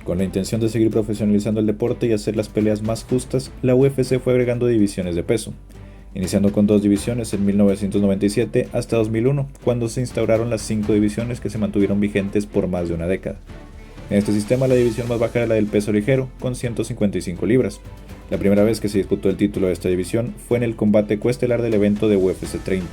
Con la intención de seguir profesionalizando el deporte y hacer las peleas más justas, la UFC fue agregando divisiones de peso, iniciando con 2 divisiones en 1997 hasta 2001, cuando se instauraron las 5 divisiones que se mantuvieron vigentes por más de una década. En este sistema, la división más baja era la del peso ligero, con 155 libras. La primera vez que se disputó el título de esta división fue en el combate coestelar del evento de UFC 30,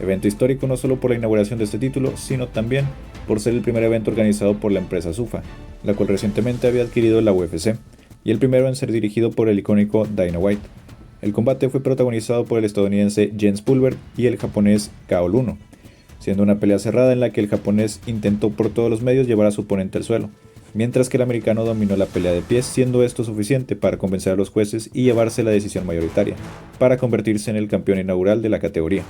evento histórico no solo por la inauguración de este título, sino también por ser el primer evento organizado por la empresa Zuffa, la cual recientemente había adquirido la UFC, y el primero en ser dirigido por el icónico Dana White. El combate fue protagonizado por el estadounidense Jens Pulver y el japonés Kao Luno, siendo una pelea cerrada en la que el japonés intentó por todos los medios llevar a su oponente al suelo, mientras que el americano dominó la pelea de pies, siendo esto suficiente para convencer a los jueces y llevarse la decisión mayoritaria, para convertirse en el campeón inaugural de la categoría.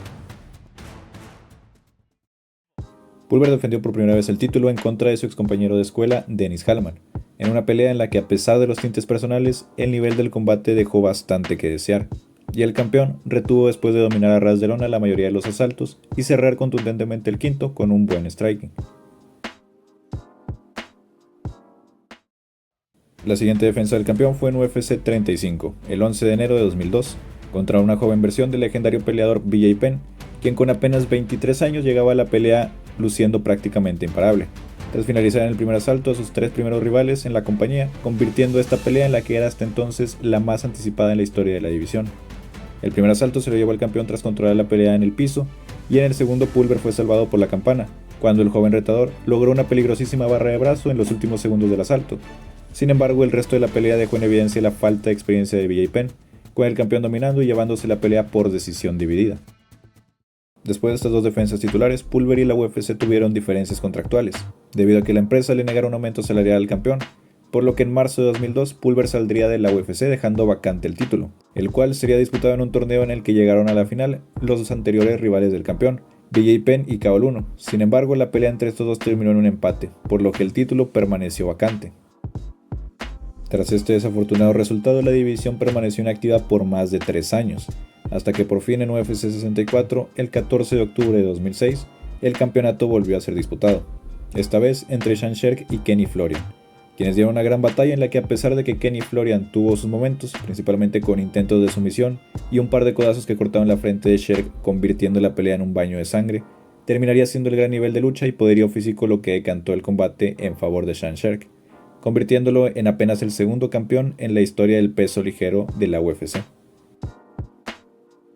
Pulver defendió por primera vez el título en contra de su excompañero de escuela, Dennis Hallman, en una pelea en la que, a pesar de los tintes personales, el nivel del combate dejó bastante que desear, y el campeón retuvo después de dominar a ras de lona la mayoría de los asaltos y cerrar contundentemente el quinto con un buen striking. La siguiente defensa del campeón fue en UFC 35, el 11 de enero de 2002, contra una joven versión del legendario peleador BJ Penn, quien con apenas 23 años llegaba a la pelea luciendo prácticamente imparable, tras finalizar en el primer asalto a sus 3 primeros rivales en la compañía, convirtiendo esta pelea en la que era hasta entonces la más anticipada en la historia de la división. El primer asalto se lo llevó el campeón tras controlar la pelea en el piso, y en el segundo Pulver fue salvado por la campana, cuando el joven retador logró una peligrosísima barra de brazo en los últimos segundos del asalto. Sin embargo, el resto de la pelea dejó en evidencia la falta de experiencia de BJ Penn, con el campeón dominando y llevándose la pelea por decisión dividida. Después de estas 2 defensas titulares, Pulver y la UFC tuvieron diferencias contractuales, debido a que la empresa le negara un aumento salarial al campeón, por lo que en marzo de 2002 Pulver saldría de la UFC dejando vacante el título, el cual sería disputado en un torneo en el que llegaron a la final los 2 anteriores rivales del campeón, BJ Penn y Kao Luno. Sin embargo, la pelea entre estos dos terminó en un empate, por lo que el título permaneció vacante. Tras este desafortunado resultado, la división permaneció inactiva por más de 3 años, hasta que por fin en UFC 64, el 14 de octubre de 2006, el campeonato volvió a ser disputado, esta vez entre Sean Sherk y Kenny Florian, quienes dieron una gran batalla en la que, a pesar de que Kenny Florian tuvo sus momentos, principalmente con intentos de sumisión y un par de codazos que cortaron la frente de Sherk convirtiendo la pelea en un baño de sangre, terminaría siendo el gran nivel de lucha y poderío físico lo que decantó el combate en favor de Sean Sherk, convirtiéndolo en apenas el segundo campeón en la historia del peso ligero de la UFC.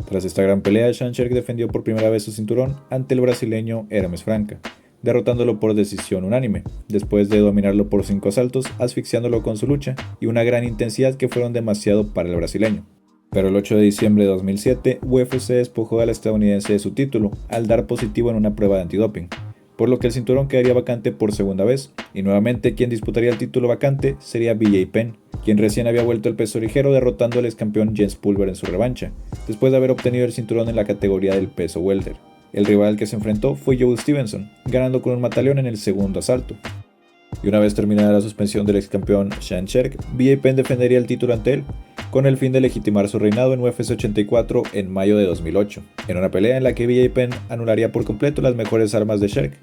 Tras esta gran pelea, Sean Sherk defendió por primera vez su cinturón ante el brasileño Hermes Franca, derrotándolo por decisión unánime, después de dominarlo por 5 asaltos, asfixiándolo con su lucha y una gran intensidad que fueron demasiado para el brasileño. Pero el 8 de diciembre de 2007, UFC despojó al estadounidense de su título al dar positivo en una prueba de antidoping, por lo que el cinturón quedaría vacante por segunda vez, y nuevamente quien disputaría el título vacante sería BJ Penn, quien recién había vuelto al peso ligero derrotando al ex campeón Jens Pulver en su revancha, después de haber obtenido el cinturón en la categoría del peso welter. El rival al que se enfrentó fue Joe Stevenson, ganando con un mataleón en el segundo asalto. Y una vez terminada la suspensión del ex campeón Sean Sherk, BJ Penn defendería el título ante él, con el fin de legitimar su reinado en UFC 84 en mayo de 2008, en una pelea en la que BJ Penn anularía por completo las mejores armas de Sherk,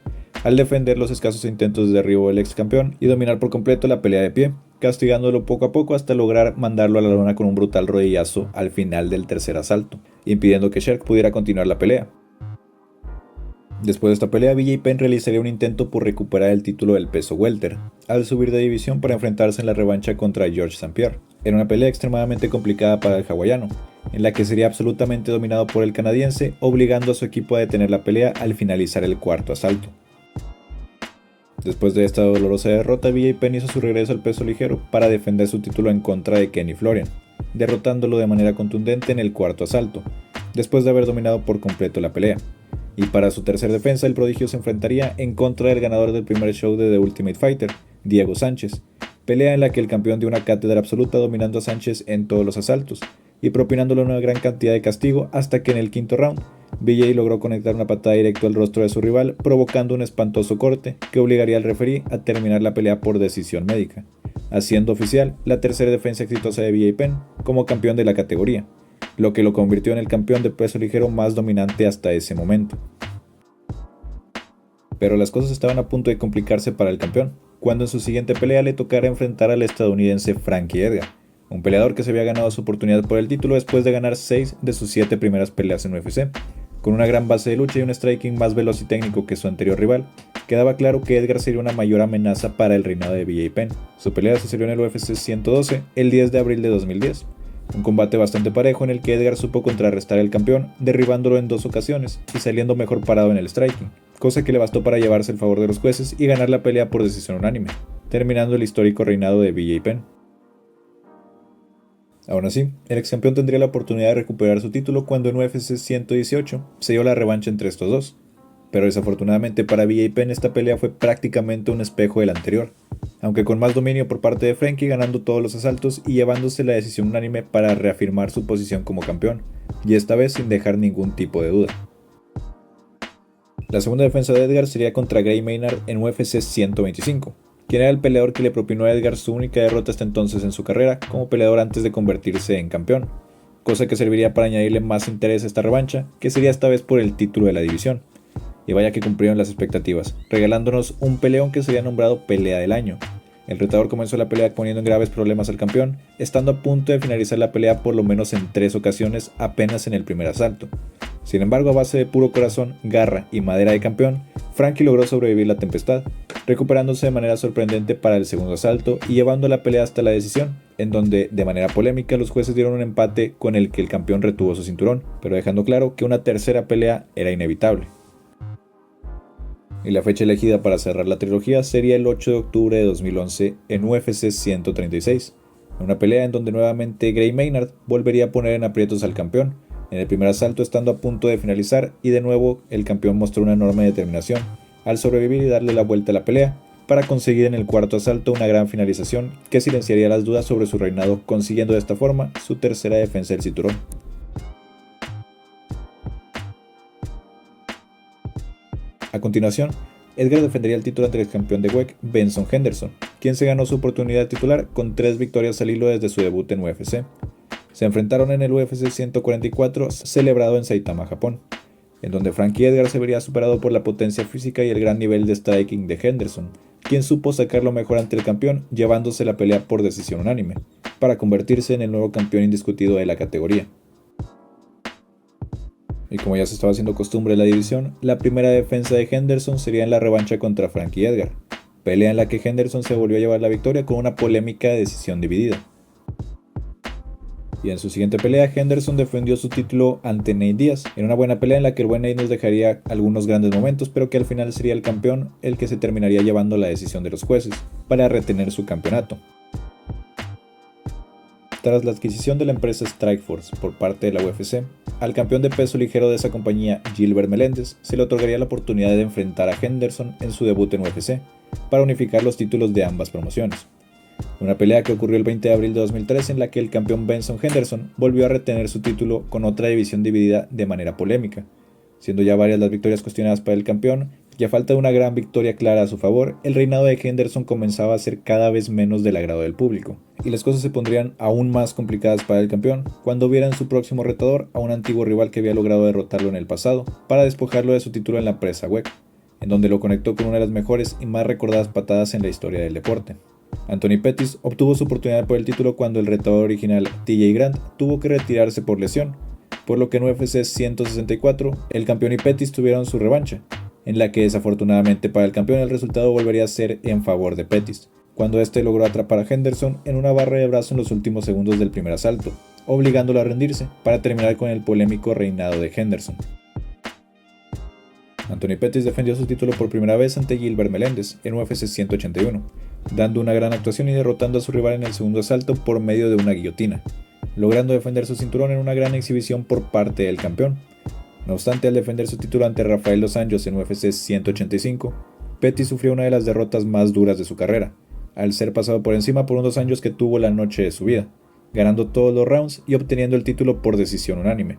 al defender los escasos intentos de derribo del ex campeón y dominar por completo la pelea de pie, castigándolo poco a poco hasta lograr mandarlo a la lona con un brutal rodillazo al final del tercer asalto, impidiendo que Sherk pudiera continuar la pelea. Después de esta pelea, BJ Penn realizaría un intento por recuperar el título del peso welter, al subir de división para enfrentarse en la revancha contra Georges St-Pierre, en una pelea extremadamente complicada para el hawaiano, en la que sería absolutamente dominado por el canadiense, obligando a su equipo a detener la pelea al finalizar el cuarto asalto. Después de esta dolorosa derrota, BJ Penn hizo su regreso al peso ligero para defender su título en contra de Kenny Florian, derrotándolo de manera contundente en el cuarto asalto, después de haber dominado por completo la pelea. Y para su tercer defensa, el prodigio se enfrentaría en contra del ganador del primer show de The Ultimate Fighter, Diego Sánchez, pelea en la que el campeón dio una cátedra absoluta dominando a Sánchez en todos los asaltos y propinándole una gran cantidad de castigo hasta que en el quinto round, BJ logró conectar una patada directa al rostro de su rival, provocando un espantoso corte que obligaría al referí a terminar la pelea por decisión médica, haciendo oficial la tercera defensa exitosa de BJ Penn como campeón de la categoría, lo que lo convirtió en el campeón de peso ligero más dominante hasta ese momento. Pero las cosas estaban a punto de complicarse para el campeón, cuando en su siguiente pelea le tocara enfrentar al estadounidense Frankie Edgar, un peleador que se había ganado su oportunidad por el título después de ganar 6 de sus 7 primeras peleas en UFC. Con una gran base de lucha y un striking más veloz y técnico que su anterior rival, quedaba claro que Edgar sería una mayor amenaza para el reinado de BJ Penn. Su pelea se celebró en el UFC 112 el 10 de abril de 2010. Un combate bastante parejo en el que Edgar supo contrarrestar al campeón, derribándolo en 2 ocasiones y saliendo mejor parado en el striking, cosa que le bastó para llevarse el favor de los jueces y ganar la pelea por decisión unánime, terminando el histórico reinado de BJ Penn. Aún así, el ex campeón tendría la oportunidad de recuperar su título cuando en UFC 118 se dio la revancha entre estos dos, pero desafortunadamente para BJ Penn esta pelea fue prácticamente un espejo del anterior, aunque con más dominio por parte de Frankie ganando todos los asaltos y llevándose la decisión unánime para reafirmar su posición como campeón, y esta vez sin dejar ningún tipo de duda. La segunda defensa de Edgar sería contra Gray Maynard en UFC 125, quien era el peleador que le propinó a Edgar su única derrota hasta entonces en su carrera como peleador antes de convertirse en campeón, cosa que serviría para añadirle más interés a esta revancha, que sería esta vez por el título de la división. Y vaya que cumplieron las expectativas, regalándonos un peleón que sería nombrado Pelea del Año. El retador comenzó la pelea poniendo en graves problemas al campeón, estando a punto de finalizar la pelea por lo menos en 3 ocasiones apenas en el primer asalto. Sin embargo, a base de puro corazón, garra y madera de campeón, Frankie logró sobrevivir la tempestad, recuperándose de manera sorprendente para el segundo asalto y llevando la pelea hasta la decisión, en donde, de manera polémica, los jueces dieron un empate con el que el campeón retuvo su cinturón, pero dejando claro que una tercera pelea era inevitable. Y la fecha elegida para cerrar la trilogía sería el 8 de octubre de 2011 en UFC 136, una pelea en donde nuevamente Gray Maynard volvería a poner en aprietos al campeón, en el primer asalto estando a punto de finalizar, y de nuevo el campeón mostró una enorme determinación al sobrevivir y darle la vuelta a la pelea, para conseguir en el cuarto asalto una gran finalización que silenciaría las dudas sobre su reinado, consiguiendo de esta forma su tercera defensa del cinturón. A continuación, Edgar defendería el título ante el campeón de WEC, Benson Henderson, quien se ganó su oportunidad titular con 3 victorias al hilo desde su debut en UFC. Se enfrentaron en el UFC 144 celebrado en Saitama, Japón, en donde Frankie Edgar se vería superado por la potencia física y el gran nivel de striking de Henderson, quien supo sacar lo mejor ante el campeón, llevándose la pelea por decisión unánime, para convertirse en el nuevo campeón indiscutido de la categoría. Y como ya se estaba haciendo costumbre en la división, la primera defensa de Henderson sería en la revancha contra Frankie Edgar, pelea en la que Henderson se volvió a llevar la victoria con una polémica decisión dividida. Y en su siguiente pelea, Henderson defendió su título ante Nate Diaz, en una buena pelea en la que el buen Nate nos dejaría algunos grandes momentos, pero que al final sería el campeón el que se terminaría llevando la decisión de los jueces, para retener su campeonato. Tras la adquisición de la empresa Strikeforce por parte de la UFC, al campeón de peso ligero de esa compañía, Gilbert Melendez, se le otorgaría la oportunidad de enfrentar a Henderson en su debut en UFC, para unificar los títulos de ambas promociones. Una pelea que ocurrió el 20 de abril de 2013 en la que el campeón Benson Henderson volvió a retener su título con otra división dividida de manera polémica, siendo ya varias las victorias cuestionadas para el campeón, y a falta de una gran victoria clara a su favor, el reinado de Henderson comenzaba a ser cada vez menos del agrado del público, y las cosas se pondrían aún más complicadas para el campeón cuando viera en su próximo retador a un antiguo rival que había logrado derrotarlo en el pasado para despojarlo de su título en la empresa WEC, en donde lo conectó con una de las mejores y más recordadas patadas en la historia del deporte. Anthony Pettis obtuvo su oportunidad por el título cuando el retador original TJ Grant tuvo que retirarse por lesión, por lo que en UFC 164 el campeón y Pettis tuvieron su revancha, en la que desafortunadamente para el campeón el resultado volvería a ser en favor de Pettis, cuando este logró atrapar a Henderson en una barra de brazo en los últimos segundos del primer asalto, obligándolo a rendirse para terminar con el polémico reinado de Henderson. Anthony Pettis defendió su título por primera vez ante Gilbert Melendez en UFC 181, dando una gran actuación y derrotando a su rival en el segundo asalto por medio de una guillotina, logrando defender su cinturón en una gran exhibición por parte del campeón. No obstante, al defender su título ante Rafael Dos Anjos en UFC 185, Pettis sufrió una de las derrotas más duras de su carrera, al ser pasado por encima por un Dos Anjos que tuvo la noche de su vida, ganando todos los rounds y obteniendo el título por decisión unánime.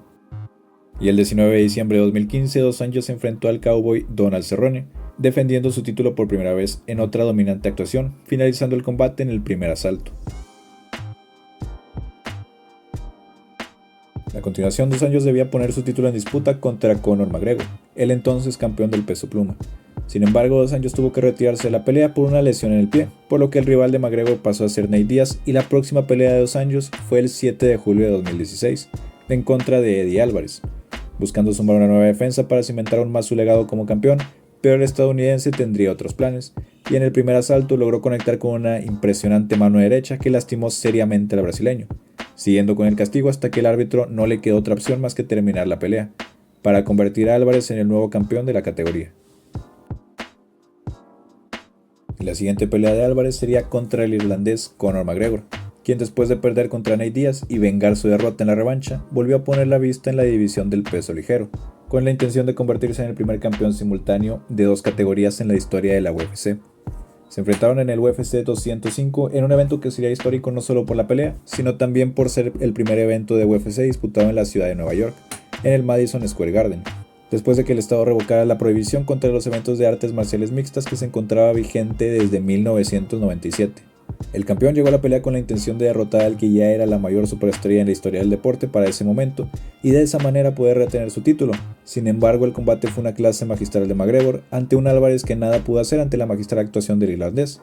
Y el 19 de diciembre de 2015, Dos Anjos se enfrentó al cowboy Donald Cerrone, defendiendo su título por primera vez en otra dominante actuación, finalizando el combate en el primer asalto. A continuación, Dos Anjos debía poner su título en disputa contra Conor McGregor, el entonces campeón del peso pluma, Sin embargo, Dos Anjos tuvo que retirarse de la pelea por una lesión en el pie, por lo que el rival de McGregor pasó a ser Nate Diaz y la próxima pelea de Dos Anjos fue el 7 de julio de 2016, en contra de Eddie Álvarez, buscando sumar una nueva defensa para cimentar aún más su legado como campeón, pero el estadounidense tendría otros planes, y en el primer asalto logró conectar con una impresionante mano derecha que lastimó seriamente al brasileño, siguiendo con el castigo hasta que el árbitro no le quedó otra opción más que terminar la pelea, para convertir a Álvarez en el nuevo campeón de la categoría. La siguiente pelea de Álvarez sería contra el irlandés Conor McGregor, quien después de perder contra Nate Diaz y vengar su derrota en la revancha, volvió a poner la vista en la división del peso ligero, con la intención de convertirse en el primer campeón simultáneo de dos categorías en la historia de la UFC. Se enfrentaron en el UFC 205 en un evento que sería histórico no solo por la pelea, sino también por ser el primer evento de UFC disputado en la ciudad de Nueva York, en el Madison Square Garden, después de que el estado revocara la prohibición contra los eventos de artes marciales mixtas que se encontraba vigente desde 1997. El campeón llegó a la pelea con la intención de derrotar al que ya era la mayor superestrella en la historia del deporte para ese momento y de esa manera poder retener su título. Sin embargo, el combate fue una clase magistral de McGregor ante un Álvarez que nada pudo hacer ante la magistral actuación del irlandés,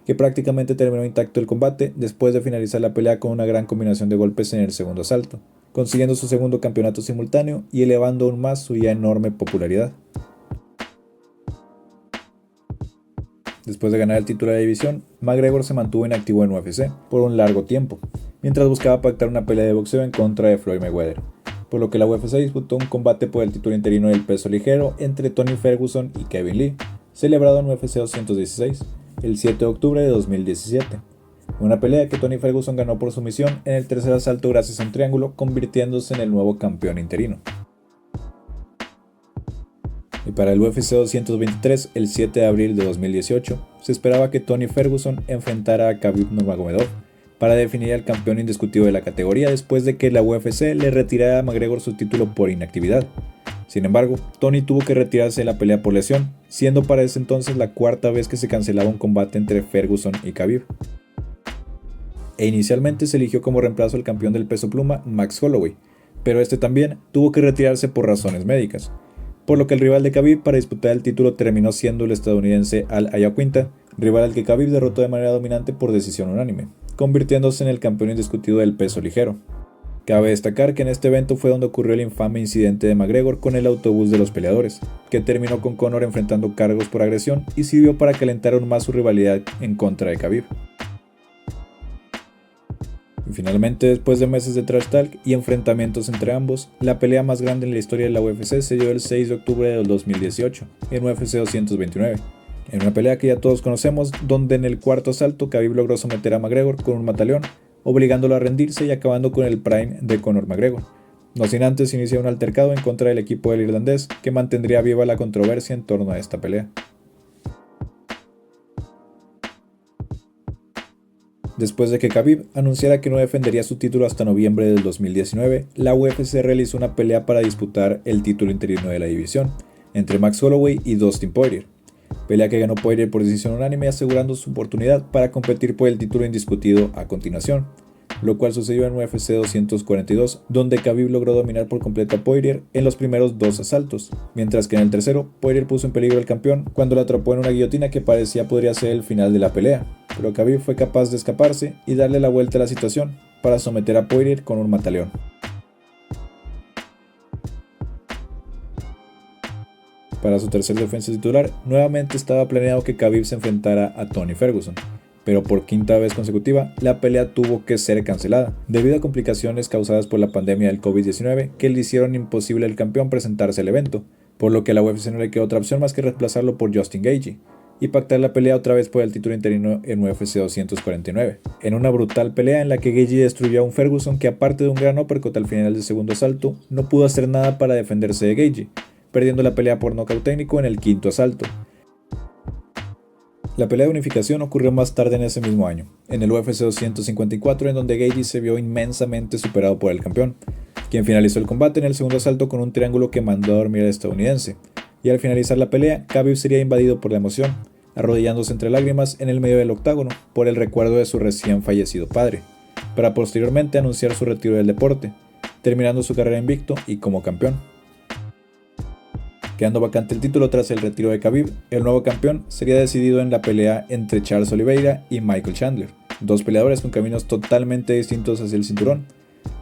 que prácticamente terminó intacto el combate después de finalizar la pelea con una gran combinación de golpes en el segundo asalto, consiguiendo su segundo campeonato simultáneo y elevando aún más su ya enorme popularidad. Después de ganar el título de la división, McGregor se mantuvo inactivo en UFC por un largo tiempo, mientras buscaba pactar una pelea de boxeo en contra de Floyd Mayweather, por lo que la UFC disputó un combate por el título interino del peso ligero entre Tony Ferguson y Kevin Lee, celebrado en UFC 216, el 7 de octubre de 2017. Una pelea que Tony Ferguson ganó por sumisión en el tercer asalto gracias a un triángulo, convirtiéndose en el nuevo campeón interino. Y para el UFC 223, el 7 de abril de 2018, se esperaba que Tony Ferguson enfrentara a Khabib Nurmagomedov para definir al campeón indiscutido de la categoría después de que la UFC le retirara a McGregor su título por inactividad. Sin embargo, Tony tuvo que retirarse de la pelea por lesión, siendo para ese entonces la cuarta vez que se cancelaba un combate entre Ferguson y Khabib. E inicialmente se eligió como reemplazo al campeón del peso pluma Max Holloway, pero este también tuvo que retirarse por razones médicas, por lo que el rival de Khabib para disputar el título terminó siendo el estadounidense Al Iaquinta, rival al que Khabib derrotó de manera dominante por decisión unánime, convirtiéndose en el campeón indiscutido del peso ligero. Cabe destacar que en este evento fue donde ocurrió el infame incidente de McGregor con el autobús de los peleadores, que terminó con Conor enfrentando cargos por agresión y sirvió para calentar aún más su rivalidad en contra de Khabib. Y finalmente, después de meses de trash talk y enfrentamientos entre ambos, la pelea más grande en la historia de la UFC se dio el 6 de octubre de 2018, en UFC 229. En una pelea que ya todos conocemos, donde en el cuarto asalto Khabib logró someter a McGregor con un mataleón, obligándolo a rendirse y acabando con el prime de Conor McGregor. No sin antes iniciar un altercado en contra del equipo del irlandés, que mantendría viva la controversia en torno a esta pelea. Después de que Khabib anunciara que no defendería su título hasta noviembre del 2019, la UFC realizó una pelea para disputar el título interino de la división, entre Max Holloway y Dustin Poirier. Pelea que ganó Poirier por decisión unánime, asegurando su oportunidad para competir por el título indiscutido a continuación, lo cual sucedió en UFC 242, donde Khabib logró dominar por completo a Poirier en los primeros dos asaltos, mientras que en el tercero, Poirier puso en peligro al campeón cuando lo atrapó en una guillotina que parecía podría ser el final de la pelea, pero Khabib fue capaz de escaparse y darle la vuelta a la situación para someter a Poirier con un mataleón. Para su tercer defensa titular, nuevamente estaba planeado que Khabib se enfrentara a Tony Ferguson, pero por quinta vez consecutiva, la pelea tuvo que ser cancelada, debido a complicaciones causadas por la pandemia del COVID-19 que le hicieron imposible al campeón presentarse al evento, por lo que a la UFC no le quedó otra opción más que reemplazarlo por Justin Gaethje, y pactar la pelea otra vez por el título interino en UFC 249, en una brutal pelea en la que Gaethje destruyó a un Ferguson que, aparte de un gran uppercut al final del segundo asalto, no pudo hacer nada para defenderse de Gaethje, perdiendo la pelea por nocaut técnico en el quinto asalto. La pelea de unificación ocurrió más tarde en ese mismo año, en el UFC 254, en donde Gaethje se vio inmensamente superado por el campeón, quien finalizó el combate en el segundo asalto con un triángulo que mandó a dormir al estadounidense, y al finalizar la pelea, Khabib sería invadido por la emoción, arrodillándose entre lágrimas en el medio del octágono por el recuerdo de su recién fallecido padre, para posteriormente anunciar su retiro del deporte, terminando su carrera invicto y como campeón. Quedando vacante el título tras el retiro de Khabib, el nuevo campeón sería decidido en la pelea entre Charles Oliveira y Michael Chandler, dos peleadores con caminos totalmente distintos hacia el cinturón.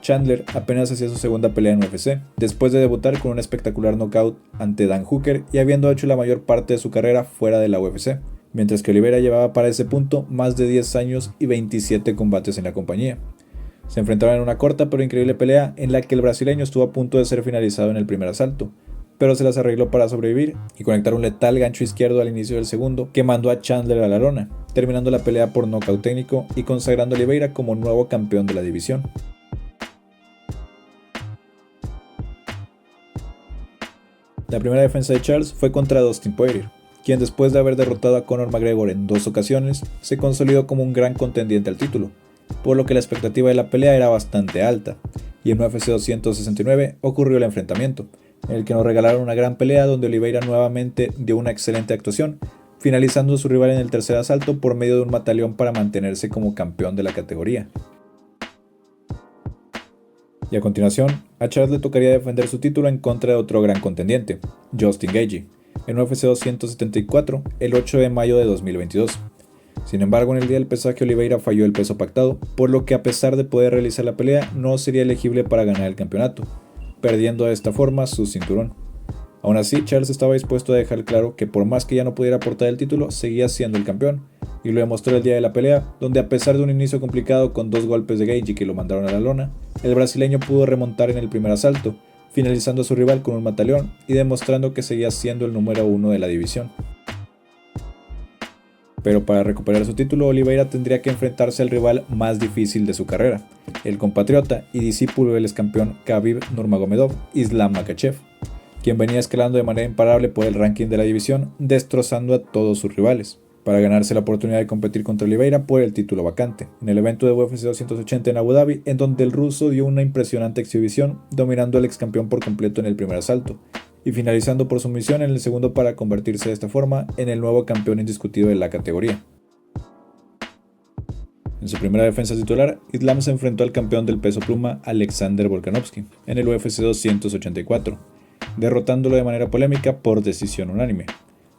Chandler apenas hacía su segunda pelea en UFC, después de debutar con un espectacular knockout ante Dan Hooker y habiendo hecho la mayor parte de su carrera fuera de la UFC, mientras que Oliveira llevaba para ese punto más de 10 años y 27 combates en la compañía. Se enfrentaron en una corta pero increíble pelea en la que el brasileño estuvo a punto de ser finalizado en el primer asalto, pero se las arregló para sobrevivir y conectar un letal gancho izquierdo al inicio del segundo que mandó a Chandler a la lona, terminando la pelea por nocaut técnico y consagrando a Oliveira como nuevo campeón de la división. La primera defensa de Charles fue contra Dustin Poirier, quien después de haber derrotado a Conor McGregor en 2 ocasiones, se consolidó como un gran contendiente al título, por lo que la expectativa de la pelea era bastante alta, y en UFC 269 ocurrió el enfrentamiento, en el que nos regalaron una gran pelea donde Oliveira nuevamente dio una excelente actuación, finalizando a su rival en el tercer asalto por medio de un mataleón para mantenerse como campeón de la categoría. Y a continuación, a Charles le tocaría defender su título en contra de otro gran contendiente, Justin Gaethje, en UFC 274 el 8 de mayo de 2022. Sin embargo, en el día del pesaje Oliveira falló el peso pactado, por lo que a pesar de poder realizar la pelea, no sería elegible para ganar el campeonato, perdiendo de esta forma su cinturón. Aún así, Charles estaba dispuesto a dejar claro que por más que ya no pudiera portar el título, seguía siendo el campeón, y lo demostró el día de la pelea, donde a pesar de un inicio complicado con 2 golpes de Gaethje que lo mandaron a la lona, el brasileño pudo remontar en el primer asalto, finalizando a su rival con un mataleón y demostrando que seguía siendo el número 1 de la división. Pero para recuperar su título, Oliveira tendría que enfrentarse al rival más difícil de su carrera, el compatriota y discípulo del excampeón Khabib Nurmagomedov, Islam Makhachev, quien venía escalando de manera imparable por el ranking de la división, destrozando a todos sus rivales, para ganarse la oportunidad de competir contra Oliveira por el título vacante, en el evento de UFC 280 en Abu Dhabi, en donde el ruso dio una impresionante exhibición, dominando al excampeón por completo en el primer asalto, y finalizando por sumisión en el segundo para convertirse de esta forma en el nuevo campeón indiscutido de la categoría. En su primera defensa titular, Islam se enfrentó al campeón del peso pluma Alexander Volkanovski en el UFC 284, derrotándolo de manera polémica por decisión unánime.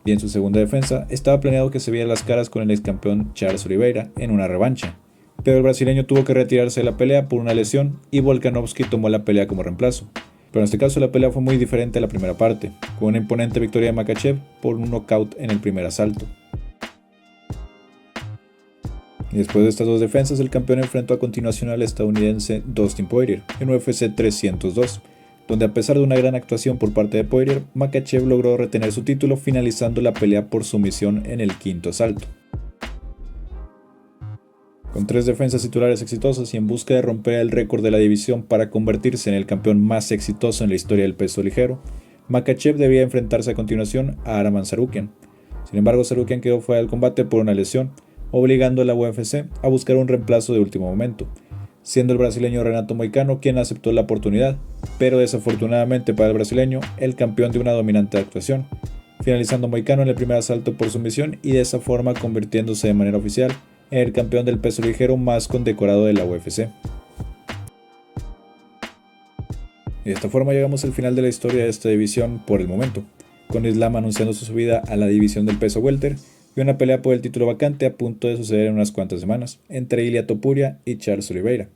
Y en su segunda defensa estaba planeado que se viera las caras con el ex campeón Charles Oliveira en una revancha, pero el brasileño tuvo que retirarse de la pelea por una lesión y Volkanovski tomó la pelea como reemplazo. Pero en este caso la pelea fue muy diferente a la primera parte, con una imponente victoria de Makhachev por un knockout en el primer asalto. Y después de estas dos defensas, el campeón enfrentó a continuación al estadounidense Dustin Poirier en UFC 302, donde a pesar de una gran actuación por parte de Poirier, Makhachev logró retener su título finalizando la pelea por sumisión en el quinto asalto. Con 3 defensas titulares exitosas y en busca de romper el récord de la división para convertirse en el campeón más exitoso en la historia del peso ligero, Makhachev debía enfrentarse a continuación a Arman Tsarukyan. Sin embargo, Tsarukyan quedó fuera del combate por una lesión, obligando a la UFC a buscar un reemplazo de último momento, siendo el brasileño Renato Moicano quien aceptó la oportunidad, pero desafortunadamente para el brasileño, el campeón de una dominante actuación, finalizando Moicano en el primer asalto por sumisión y de esa forma convirtiéndose de manera oficial en el campeón del peso ligero más condecorado de la UFC. Y de esta forma llegamos al final de la historia de esta división por el momento, con Islam anunciando su subida a la división del peso welter y una pelea por el título vacante a punto de suceder en unas cuantas semanas entre Ilia Topuria y Charles Oliveira.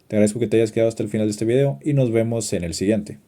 Te agradezco que te hayas quedado hasta el final de este video y nos vemos en el siguiente.